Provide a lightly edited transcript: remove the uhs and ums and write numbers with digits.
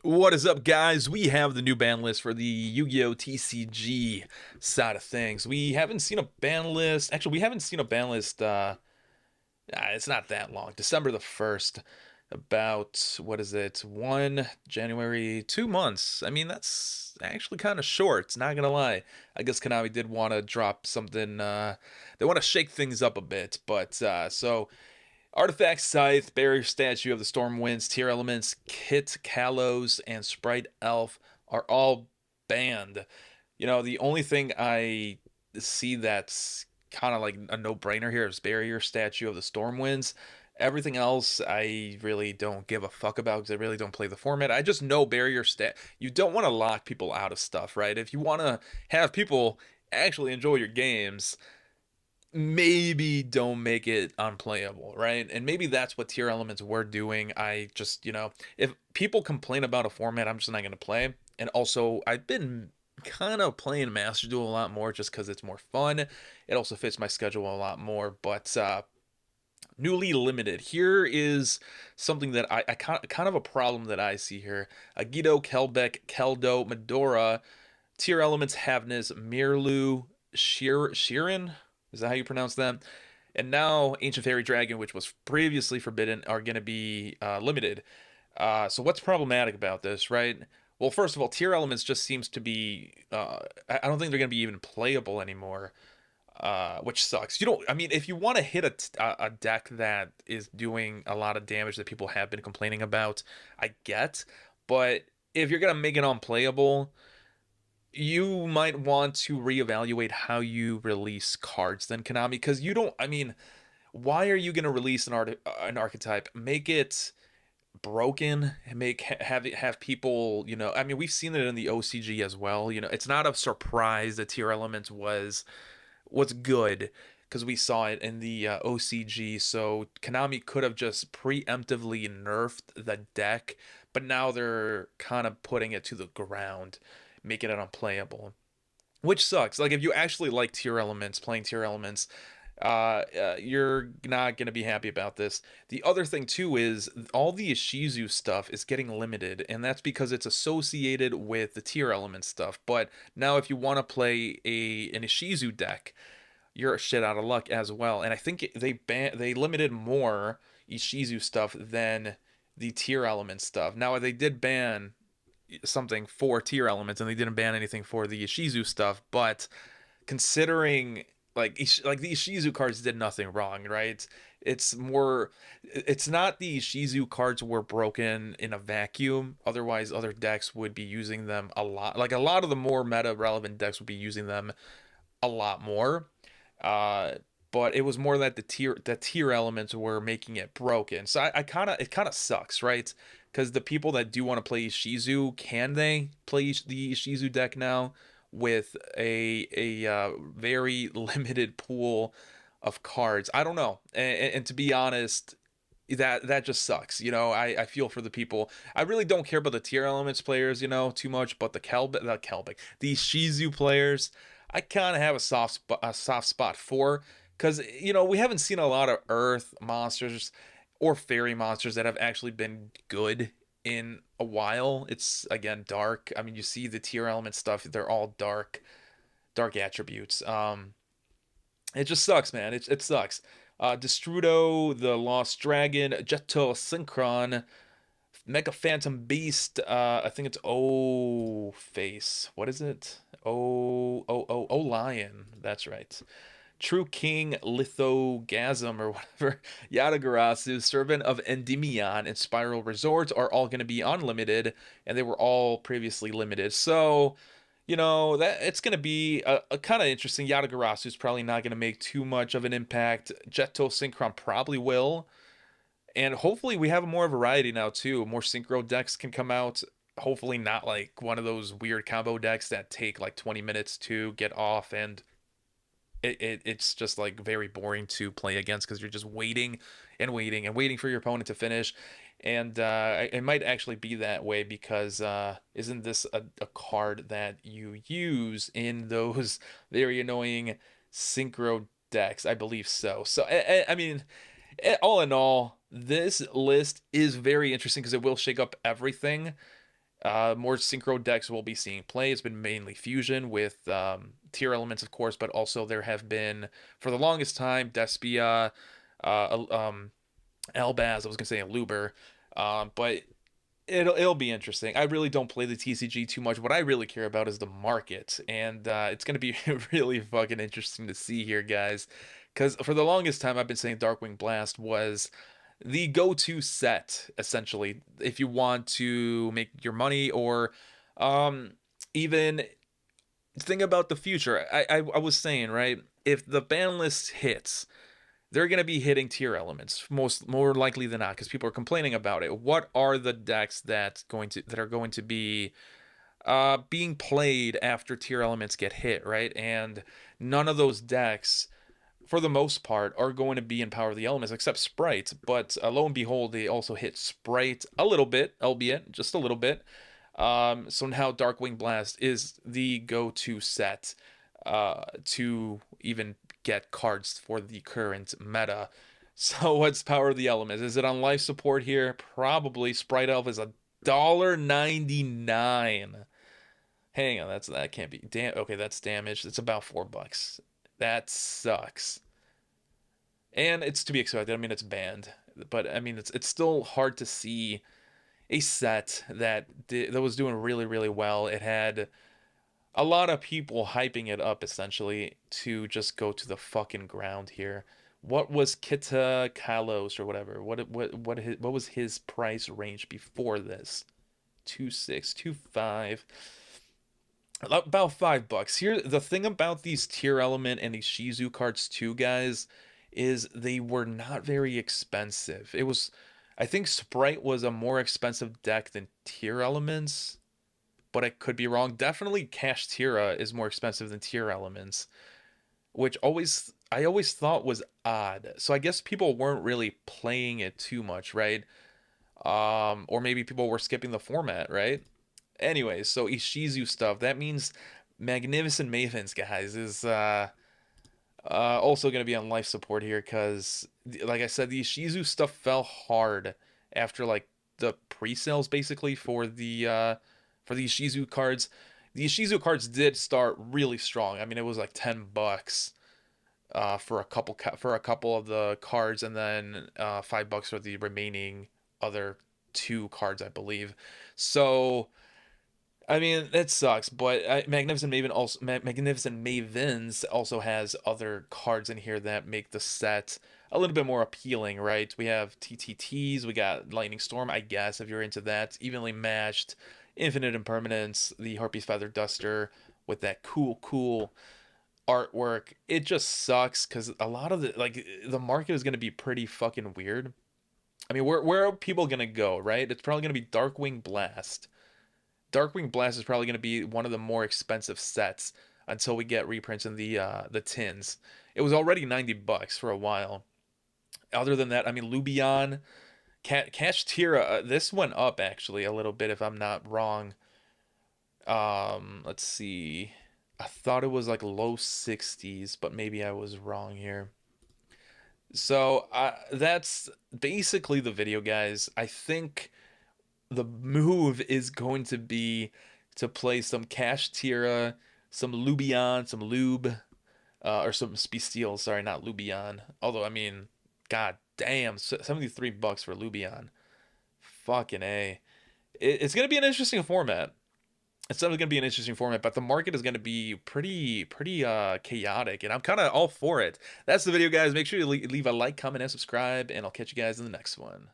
What is up, guys? We have the new ban list for the Yu-Gi-Oh! TCG side of things. We haven't seen a ban list. Actually, we haven't seen a ban list. It's not that long. December the 1st. About, what is it? 1 January, 2 months. I mean, that's actually kind of short, not gonna lie. I guess Konami did want to drop something. They want to shake things up a bit. So. Artifact Scythe, Barrier Statue of the Storm Winds, Tearlaments, 𝗦𝗘𝗗𝗧𝗏, and Sprite Elf are all banned. You know, the only thing I see that's kind of like a no-brainer here is Barrier Statue of the Storm Winds. Everything else I really don't give a fuck about because I really don't play the format. I just know Barrier Stat. You don't want to lock people out of stuff, right? If you want to have people actually enjoy your games, maybe don't make it unplayable, right? And maybe that's what Tearlaments were doing. I just, if people complain about a format, I'm just not going to play. And also, I've been kind of playing Master Duel a lot more just because it's more fun. It also fits my schedule a lot more. But newly limited. Here is something that I kind of a problem that I see here. 𝗦𝗨𝗣𝗣𝗢𝗥, 𝗦𝗪𝗪, Medora, Tearlaments, Havness, 𝗦𝗪𝗪𝗣𝗪, 𝗬𝗫𝗫𝗫. Is that how you pronounce that? And now Ancient Fairy Dragon, which was previously forbidden, are going to be limited. So what's problematic about this, right? Well, first of all, Tearlaments just seems to be. I don't think they're going to be even playable anymore, which sucks. You don't. I mean, if you want to hit a deck that is doing a lot of damage that people have been complaining about, I get. But if you're going to make it unplayable, you might want to reevaluate how you release cards then, Konami, because you don't. I mean, why are you going to release an archetype? Make it broken, have people, I mean, we've seen it in the OCG as well. It's not a surprise that Tearlaments was good because we saw it in the OCG. So Konami could have just preemptively nerfed the deck, but now they're kind of putting it to the ground, making it unplayable, which sucks. Like, if you actually like Tearlaments, playing Tearlaments, you're not gonna be happy about this. The other thing too is all the Ishizu stuff is getting limited, and that's because it's associated with the Tearlaments stuff. But now, if you want to play an Ishizu deck, you're shit out of luck as well. And I think they limited more Ishizu stuff than the Tearlaments stuff. Now, they did ban something for Tearlaments, and they didn't ban anything for the Ishizu stuff. But considering like the Ishizu cards did nothing wrong, right? It's not the Ishizu cards were broken in a vacuum. Otherwise, other decks would be using them a lot. Like, a lot of the more meta relevant decks would be using them a lot more. Uh, but it was more that the Tearlaments were making it broken. So it kind of sucks, right? Because the people that do want to play Ishizu, can they play the Ishizu deck now with a very limited pool of cards? I don't know. And to be honest, that just sucks. I feel for the people. I really don't care about the Tearlaments players, too much, but the Shizu players, I kind of have a soft spot for, because we haven't seen a lot of Earth monsters or Fairy monsters that have actually been good in a while. It's, again, dark. I mean, you see the Tearlaments stuff; they're all dark attributes. It just sucks, man. It sucks. Destrudo, the Lost Dragon, Jetto Synchron, Mega Phantom Beast. I think it's O Face. What is it? O Lion. That's right. True King 𝗦𝗪𝗪𝗧𝗏 or whatever, 𝗦𝗪𝗪𝗪𝗧, Servant of Endymion, and Spiral Resort are all going to be unlimited, and they were all previously limited. So, that it's going to be a kind of interesting. 𝗦𝗪𝗪𝗧 is probably not going to make too much of an impact. Jetto Synchron probably will. And hopefully we have more variety now too. More synchro decks can come out. Hopefully not like one of those weird combo decks that take like 20 minutes to get off, and it's just like very boring to play against because you're just waiting and waiting and waiting for your opponent to finish. And it might actually be that way because isn't this a card that you use in those very annoying synchro decks? I believe so. So I mean, all in all, this list is very interesting because it will shake up everything. More synchro decks will be seeing play. It's been mainly fusion with Tearlaments, of course, but also there have been, for the longest time, Despia, Albaz, I was gonna say Aluber, but it'll be interesting. I really don't play the TCG too much. What I really care about is the market, and it's gonna be really fucking interesting to see here, guys. Because for the longest time, I've been saying Darkwing Blast was the go-to set, essentially, if you want to make your money or even think about the future. I was saying, right, if the ban list hits, they're going to be hitting Tearlaments more likely than not because people are complaining about it. What are the decks that are going to be being played after Tearlaments get hit, right? And none of those decks, for the most part, are going to be in Power of the Elements except Sprite. But lo and behold, they also hit Sprite a little bit, albeit just a little bit. So now Darkwing Blast is the go-to set to even get cards for the current meta. So what's Power of the Elements? Is it on life support here? Probably. Sprite Elf is $1.99. Hang on, that can't be. Damn. Okay, that's damaged. It's about $4. That sucks. And it's to be expected. I mean, it's banned, but I mean, it's still hard to see a set that was doing really really well. It had a lot of people hyping it up essentially to just go to the fucking ground here. What was 𝗦𝗘𝗗𝗧 or whatever? What was his price range before this? 2.6, 2.5. About $5. Here, the thing about these Tearlaments and these Shizu cards too, guys, is they were not very expensive. It was, I think Sprite was a more expensive deck than Tearlaments, but I could be wrong. Definitely Kashtira is more expensive than Tearlaments, which I always thought was odd. So I guess people weren't really playing it too much, right? Or maybe people were skipping the format, right? Anyways, so Ishizu stuff. That means Magnificent Mavens, guys, is also going to be on life support here because, like I said, the Ishizu stuff fell hard after like the pre-sales basically for the Ishizu cards. The Ishizu cards did start really strong. I mean, it was like $10 for a couple of the cards, and then $5 for the remaining other two cards, I believe. So I mean, that sucks, but Magnificent Mavens also has other cards in here that make the set a little bit more appealing, right? We have TTTs, we got Lightning Storm, I guess, if you're into that. Evenly Matched, Infinite Impermanence, the Harpy's Feather Duster with that cool artwork. It just sucks because a lot of the market is going to be pretty fucking weird. I mean, where are people going to go, right? It's probably going to be Darkwing Blast. Darkwing Blast is probably going to be one of the more expensive sets until we get reprints in the tins. It was already $90 for a while. Other than that, I mean, Lubion, Kashtira, this went up actually a little bit if I'm not wrong. Let's see. I thought it was like low 60s, but maybe I was wrong here. So that's basically the video, guys. I think the move is going to be to play some Kashtira, some Lubion, some Lube, or some Spestiel. Sorry, not Lubion. Although, I mean, god damn, $73 for Lubion. Fucking A. It's going to be an interesting format. It's definitely going to be an interesting format, but the market is going to be pretty chaotic, and I'm kind of all for it. That's the video, guys. Make sure you leave a like, comment, and subscribe, and I'll catch you guys in the next one.